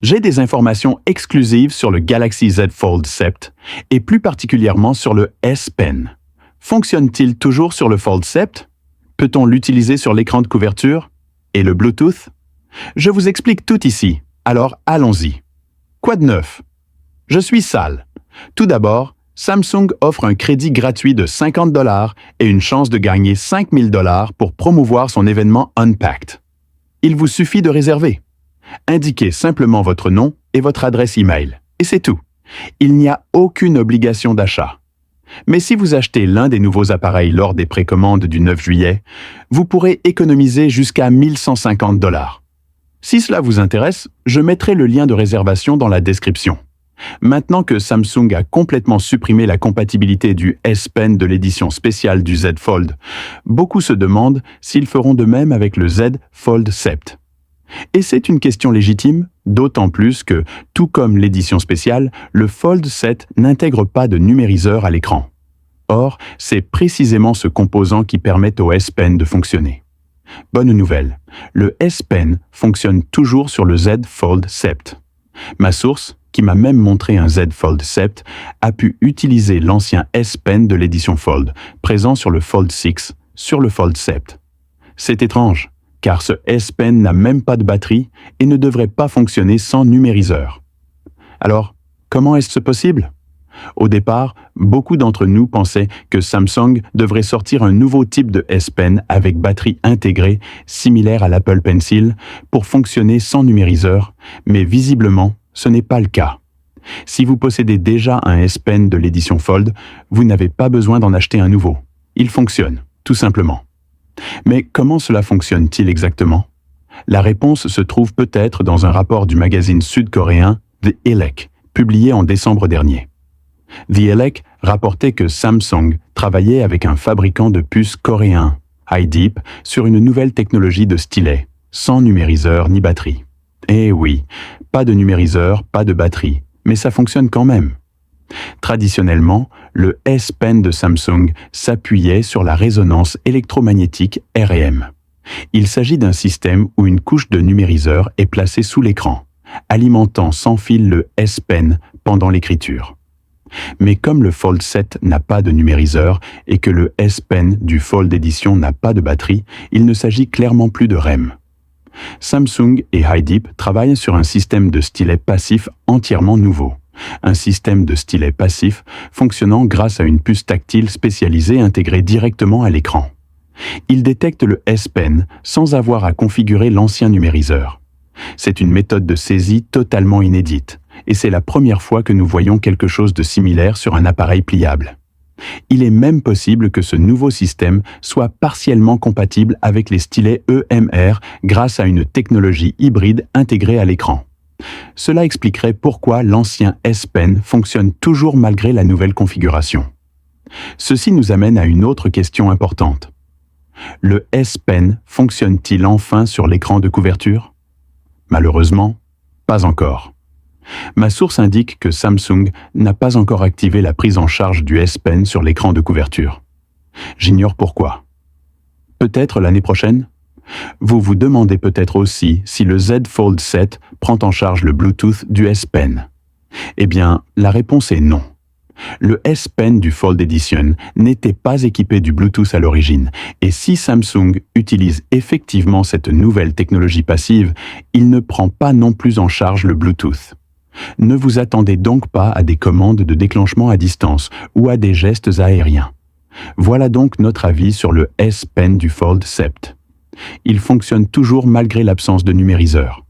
J'ai des informations exclusives sur le Galaxy Z Fold 7 et plus particulièrement sur le S Pen. Fonctionne-t-il toujours sur le Fold 7? Peut-on l'utiliser sur l'écran de couverture? Et le Bluetooth? Je vous explique tout ici, alors allons-y. Quoi de neuf? Je suis Sal. Tout d'abord, Samsung offre un crédit gratuit de $50 et une chance de gagner $5000 pour promouvoir son événement Unpacked. Il vous suffit de réserver. Indiquez simplement votre nom et votre adresse e-mail, et c'est tout. Il n'y a aucune obligation d'achat. Mais si vous achetez l'un des nouveaux appareils lors des précommandes du 9 juillet, vous pourrez économiser jusqu'à $1150. Si cela vous intéresse, je mettrai le lien de réservation dans la description. Maintenant que Samsung a complètement supprimé la compatibilité du S Pen de l'édition spéciale du Z Fold, beaucoup se demandent s'ils feront de même avec le Z Fold 7. Et c'est une question légitime, d'autant plus que, tout comme l'édition spéciale, le Fold 7 n'intègre pas de numériseur à l'écran. Or, c'est précisément ce composant qui permet au S Pen de fonctionner. Bonne nouvelle, le S Pen fonctionne toujours sur le Z Fold 7. Ma source, qui m'a même montré un Z Fold 7, a pu utiliser l'ancien S Pen de l'édition Fold, présent sur le Fold 6, sur le Fold 7. C'est étrange, car ce S Pen n'a même pas de batterie et ne devrait pas fonctionner sans numériseur. Alors, comment est-ce possible? Au départ, beaucoup d'entre nous pensaient que Samsung devrait sortir un nouveau type de S Pen avec batterie intégrée, similaire à l'Apple Pencil, pour fonctionner sans numériseur, mais visiblement, ce n'est pas le cas. Si vous possédez déjà un S Pen de l'édition Fold, vous n'avez pas besoin d'en acheter un nouveau. Il fonctionne, tout simplement. Mais comment cela fonctionne-t-il exactement? La réponse se trouve peut-être dans un rapport du magazine sud-coréen The Elec, publié en décembre dernier. The Elec rapportait que Samsung travaillait avec un fabricant de puces coréen, HiDeep, sur une nouvelle technologie de stylet, sans numériseur ni batterie. Eh oui, pas de numériseur, pas de batterie, mais ça fonctionne quand même. Traditionnellement, le S Pen de Samsung s'appuyait sur la résonance électromagnétique REM. Il s'agit d'un système où une couche de numériseur est placée sous l'écran, alimentant sans fil le S Pen pendant l'écriture. Mais comme le Fold 7 n'a pas de numériseur et que le S Pen du Fold Edition n'a pas de batterie, il ne s'agit clairement plus de REM. Samsung et HiDeep travaillent sur un système de stylet passif entièrement nouveau. Un système de stylet passif fonctionnant grâce à une puce tactile spécialisée intégrée directement à l'écran. Il détecte le S Pen sans avoir à configurer l'ancien numériseur. C'est une méthode de saisie totalement inédite, et c'est la première fois que nous voyons quelque chose de similaire sur un appareil pliable. Il est même possible que ce nouveau système soit partiellement compatible avec les stylets EMR grâce à une technologie hybride intégrée à l'écran. Cela expliquerait pourquoi l'ancien S Pen fonctionne toujours malgré la nouvelle configuration. Ceci nous amène à une autre question importante. Le S Pen fonctionne-t-il enfin sur l'écran de couverture? Malheureusement, pas encore. Ma source indique que Samsung n'a pas encore activé la prise en charge du S Pen sur l'écran de couverture. J'ignore pourquoi. Peut-être l'année prochaine? Vous vous demandez peut-être aussi si le Z Fold 7 prend en charge le Bluetooth du S Pen. Eh bien, la réponse est non. Le S Pen du Fold Edition n'était pas équipé du Bluetooth à l'origine, et si Samsung utilise effectivement cette nouvelle technologie passive, il ne prend pas non plus en charge le Bluetooth. Ne vous attendez donc pas à des commandes de déclenchement à distance ou à des gestes aériens. Voilà donc notre avis sur le S Pen du Fold 7. Il fonctionne toujours malgré l'absence de numériseur.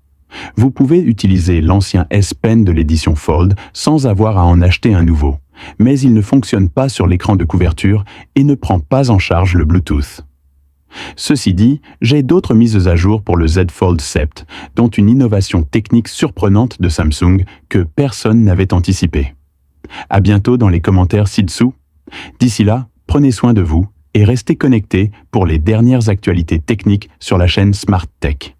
Vous pouvez utiliser l'ancien S Pen de l'édition Fold sans avoir à en acheter un nouveau, mais il ne fonctionne pas sur l'écran de couverture et ne prend pas en charge le Bluetooth. Ceci dit, j'ai d'autres mises à jour pour le Z Fold 7, dont une innovation technique surprenante de Samsung que personne n'avait anticipée. À bientôt dans les commentaires ci-dessous. D'ici là, prenez soin de vous et restez connectés pour les dernières actualités techniques sur la chaîne Smart Tech.